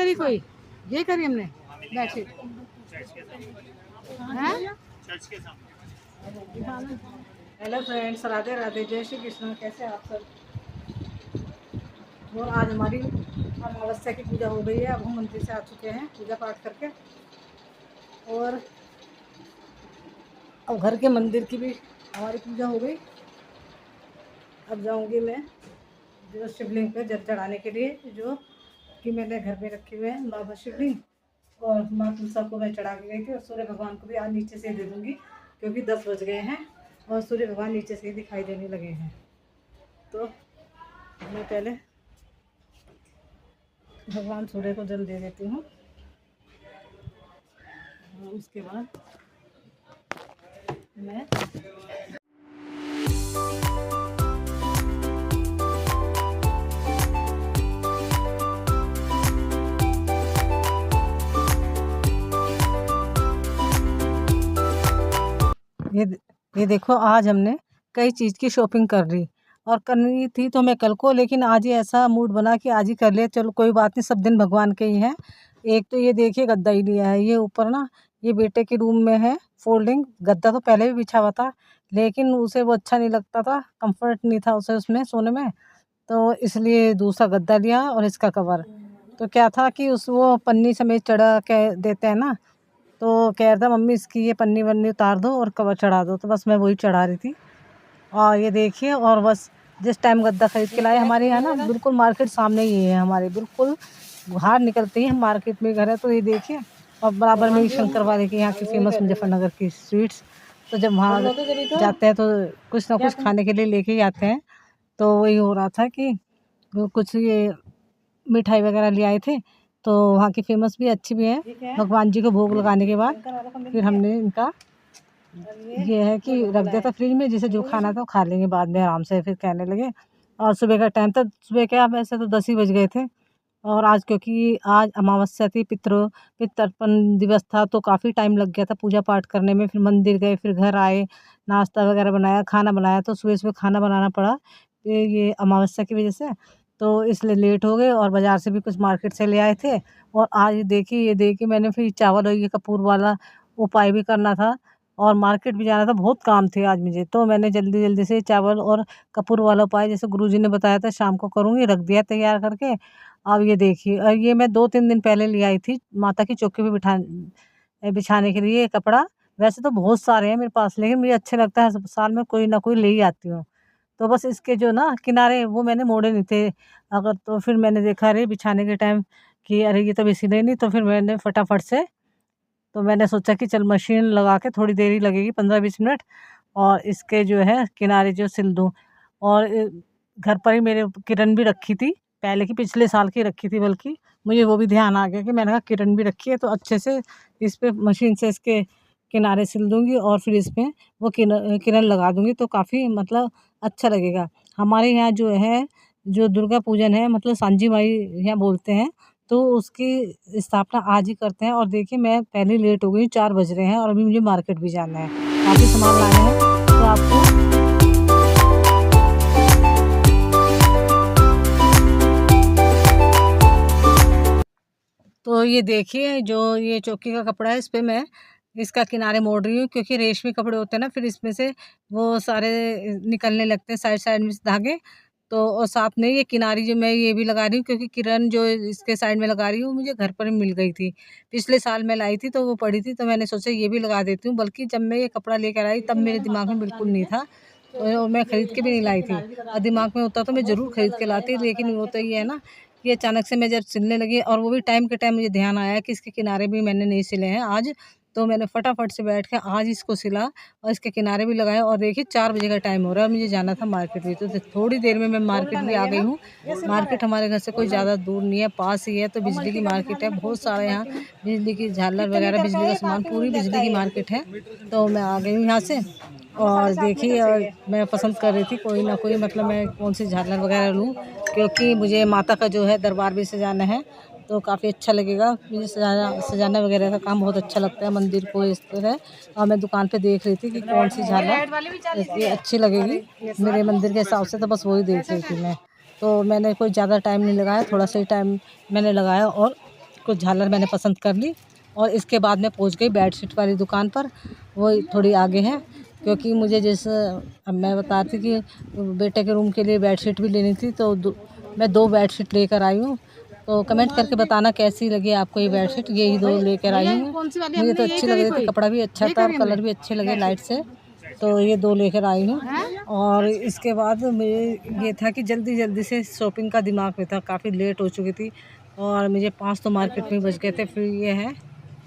करी कोई, ये करी हमने bedsheet. Hello friends, Radhe Radhe, जय श्री कृष्ण। कैसे आप सब? और आज हमारी अमावस्या की पूजा हो गई है। अब हम मंदिर से आ चुके हैं पूजा पाठ करके, और अब घर के मंदिर की भी हमारी पूजा हो गई। अब जाऊंगी मैं जो शिवलिंग पे जल चढ़ाने के लिए, जो कि मैंने घर में रखे हुए हैं बाबा शिवलिंग, और माँ तुलसा को मैं चढ़ा के गई थी, और सूर्य भगवान को भी आज नीचे से दे दूँगी क्योंकि 10 बज गए हैं और सूर्य भगवान नीचे से दिखाई देने लगे हैं। तो मैं पहले भगवान सूर्य को जल दे देती हूँ, और उसके बाद मैं ये देखो, आज हमने कई चीज़ की शॉपिंग कर ली, और करनी थी तो मैं कल को, लेकिन आज ही ऐसा मूड बना कि आज ही कर ले। चलो कोई बात नहीं, सब दिन भगवान के ही हैं। एक तो ये देखिए गद्दा ही लिया है, ये ऊपर ना ये बेटे के रूम में है फोल्डिंग गद्दा। तो पहले भी बिछा हुआ था, लेकिन उसे वो अच्छा नहीं लगता था, कंफर्ट नहीं था उसे उसमें सोने में, तो इसलिए दूसरा गद्दा लिया। और इसका कवर तो क्या था कि उस वो पन्नी समेत चढ़ा के देते हैं ना, तो कह रहा था मम्मी इसकी ये पन्नी वन्नी उतार दो और कवर चढ़ा दो, तो बस मैं वही चढ़ा रही थी। और ये देखिए, और बस जिस टाइम गद्दा खरीद के लाए, हमारे यहाँ ना बिल्कुल मार्केट सामने ही है, हमारे बिल्कुल बाहर निकलते ही हम मार्केट में घर है। तो ये देखिए, और बराबर में ही शंकर वाले के यहाँ की फेमस मुजफ्फरनगर की स्वीट्स। तो जब वहाँ जाते हैं तो कुछ ना कुछ खाने के लिए लेके ही आते हैं। तो वही हो रहा था कि कुछ ये मिठाई वगैरह ले आए थे, तो वहाँ की फेमस भी अच्छी भी है। भगवान जी को भोग लगाने के बाद फिर हमने इनका ये है कि रख दिया था फ्रिज में, जिसे जो खाना था वो खा लेंगे बाद में आराम से। फिर कहने लगे, और सुबह का टाइम था, सुबह क्या वैसे तो 10 ही बज गए थे। और आज क्योंकि आज अमावस्या थी, पितृपन दिवस था, तो काफ़ी टाइम लग गया था पूजा पाठ करने में। फिर मंदिर गए, फिर घर आए, नाश्ता वगैरह बनाया, खाना बनाया, तो सुबह सुबह खाना बनाना पड़ा ये अमावस्या की वजह से, तो इसलिए लेट हो गए। और बाज़ार से भी कुछ मार्केट से ले आए थे। और आज देखिए, ये देखिए मैंने फिर चावल और ये कपूर वाला उपाय भी करना था, और मार्केट भी जाना था, बहुत काम थे आज मुझे। तो मैंने जल्दी जल्दी से चावल और कपूर वाला उपाय, जैसे गुरुजी ने बताया था शाम को करूँगी, रख दिया तैयार करके। अब ये देखिए, और ये मैं 2-3 दिन पहले ले आई थी माता की चौकी पे बिछाने के लिए कपड़ा। वैसे तो बहुत सारे हैं मेरे पास, लेकिन मुझे अच्छा लगता है साल में कोई ना कोई ले ही आती हूँ। तो बस इसके जो ना किनारे वो मैंने मोड़े नहीं थे, अगर तो फिर मैंने देखा अरे बिछाने के टाइम कि अरे ये तो इसीलिए नहीं, तो फिर मैंने फटाफट से, तो मैंने सोचा कि चल मशीन लगा के, थोड़ी देर ही लगेगी 15-20 मिनट, और इसके जो है किनारे जो सिल दूँ। और घर पर ही मेरे किरण भी रखी थी, पहले की पिछले साल की रखी थी, बल्कि मुझे वो भी ध्यान आ गया कि मैंने कहा किरण भी रखी है, तो अच्छे से इस पे मशीन से इसके किनारे सिल दूँगी, और फिर इसमें वो किरण लगा दूँगी, तो काफ़ी मतलब अच्छा लगेगा। हमारे यहाँ जो है, जो दुर्गा पूजन है, मतलब सांझी माई यहाँ बोलते हैं, तो उसकी स्थापना आज ही करते हैं। और देखिए मैं पहले लेट हो गई, 4 बज रहे हैं, और अभी मुझे मार्केट भी जाना है, काफ़ी सामान लाए हैं। तो आपको तो ये देखिए, जो ये चौकी का कपड़ा है, इस पे मैं इसका किनारे मोड़ रही हूँ, क्योंकि रेशमी कपड़े होते हैं ना, फिर इसमें से वो सारे निकलने लगते हैं साइड साइड में से धागे। तो और साथ में ये किनारी जो मैं ये भी लगा रही हूँ, क्योंकि किरण जो इसके साइड में लगा रही हूँ, मुझे घर पर मिल गई थी, पिछले साल मैं लाई थी, तो वो पड़ी थी, तो मैंने सोचा ये भी लगा देती हूँ। बल्कि जब मैं ये कपड़ा लेकर आई तब मेरे दिमाग में बिल्कुल नहीं था, तो मैं खरीद के भी नहीं लाई थी। और दिमाग में होता तो मैं ज़रूर खरीद के लाती, लेकिन वो तो ये है ना, ये अचानक से मैं जब सिलने लगी, और वो भी टाइम के टाइम मुझे ध्यान आया कि इसके किनारे भी मैंने नहीं सिले हैं आज। तो मैंने फटाफट से बैठ के आज इसको सिला, और इसके किनारे भी लगाए। और देखिए 4 बजे का टाइम हो रहा है, और मुझे जाना था मार्केट भी, तो थोड़ी देर में मैं मार्केट भी आ गई हूँ। मार्केट हमारे घर से कोई ज़्यादा दूर नहीं है, पास ही है। तो बिजली की मार्केट है, बहुत सारा यहाँ बिजली की झालर वगैरह, बिजली का सामान, पूरी बिजली की मार्केट है। तो मैं आ गई हूँ यहाँ से, और देखिए, और मैं पसंद कर रही थी कोई ना कोई, मतलब मैं कौन सी झालर वगैरह लूँ, क्योंकि मुझे माता का जो है दरबार भी सजाना है, तो काफ़ी अच्छा लगेगा मुझे। सजाना वगैरह का काम बहुत अच्छा लगता है मंदिर को इस तरह। और मैं दुकान पे देख रही थी कि कौन सी झालर ये अच्छी लगेगी मेरे मंदिर के हिसाब से, तो बस वही देख रही थी मैं। तो मैंने कोई ज़्यादा टाइम नहीं लगाया, थोड़ा सा ही टाइम मैंने लगाया, और कुछ झालर मैंने पसंद कर ली और इसके बाद मैं पहुंच गई बेडशीट वाली दुकान पर। वो थोड़ी आगे है, क्योंकि मुझे जैसे अब मैं बता रही थी कि बेटे के रूम के लिए बेडशीट भी लेनी थी, तो मैं 2 बेडशीट लेकर आई हूँ। तो कमेंट करके बताना कैसी लगी आपको ये बेडशीट। यही 2 लेकर आई हूँ, मुझे तो अच्छी लग रही थी, कपड़ा भी अच्छा था और कलर भी अच्छे लगे लाइट से, तो ये 2 लेकर आई हूँ। और इसके बाद मुझे ये था कि जल्दी से शॉपिंग का दिमाग में था, काफ़ी लेट हो चुकी थी और मुझे 5 तो मार्केट में बज गए थे। फिर ये है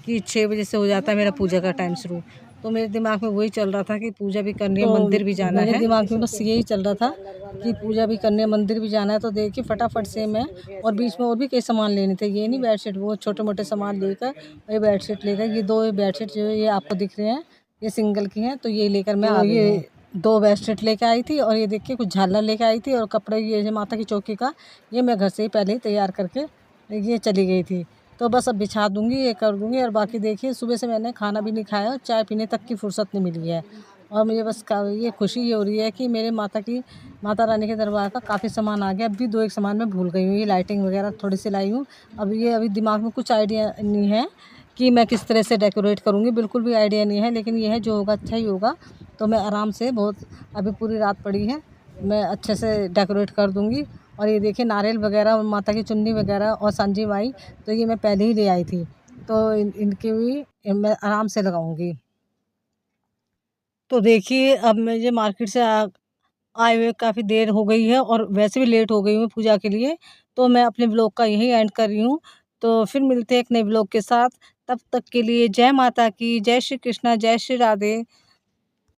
कि 6 बजे से हो जाता है मेरा पूजा का टाइम शुरू, तो मेरे दिमाग में वही चल रहा था कि पूजा भी करनी है, तो मंदिर भी जाना है। मेरे दिमाग में बस यही चल रहा था कि पूजा भी करनी है, मंदिर भी जाना है। तो देखिए फटाफट से मैं, और बीच में और भी कई सामान लेने थे, ये नहीं बेडशीट, वो छोटे मोटे सामान लेकर ये बेडशीट लेकर, ये 2 बेडशीट जो ये आपको दिख रहे हैं ये सिंगल की हैं, तो ये लेकर मैं आ गई हूँ। 2 बेडशीट लेके आई थी और ये देखिए कुछ झालर लेके आई थी और कपड़े ये जो माता की चौकी का, ये मैं घर से ही पहले ही तैयार करके ये चली गई थी। तो बस अब बिछा दूँगी, ये कर दूँगी। और बाकी देखिए सुबह से मैंने खाना भी नहीं खाया और चाय पीने तक की फुर्सत नहीं मिली है। और मुझे बस ये खुशी ये हो रही है कि मेरे माता रानी के दरबार का काफ़ी सामान आ गया। अब भी 2-1 सामान मैं भूल गई हूँ, ये लाइटिंग वगैरह थोड़ी सी लाई हूँ। अभी दिमाग में कुछ आइडिया नहीं है कि मैं किस तरह से डेकोरेट करूँगी, बिल्कुल भी आइडिया नहीं है, लेकिन ये है जो होगा अच्छा ही होगा। तो मैं आराम से बहुत, अभी पूरी रात पड़ी है, मैं अच्छे से डेकोरेट कर दूँगी। और ये देखिए नारियल वगैरह, माता की चुन्नी वगैरह और सांझी माई, तो ये मैं पहले ही ले आई थी, तो इनकी भी मैं आराम से लगाऊंगी। तो देखिए अब मुझे मार्केट से आए हुए काफ़ी देर हो गई है और वैसे भी लेट हो गई हूँ पूजा के लिए, तो मैं अपने ब्लॉग का यहीं एंड कर रही हूँ। तो फिर मिलते हैं एक नए ब्लॉग के साथ, तब तक के लिए जय माता की, जय श्री कृष्णा, जय श्री राधे।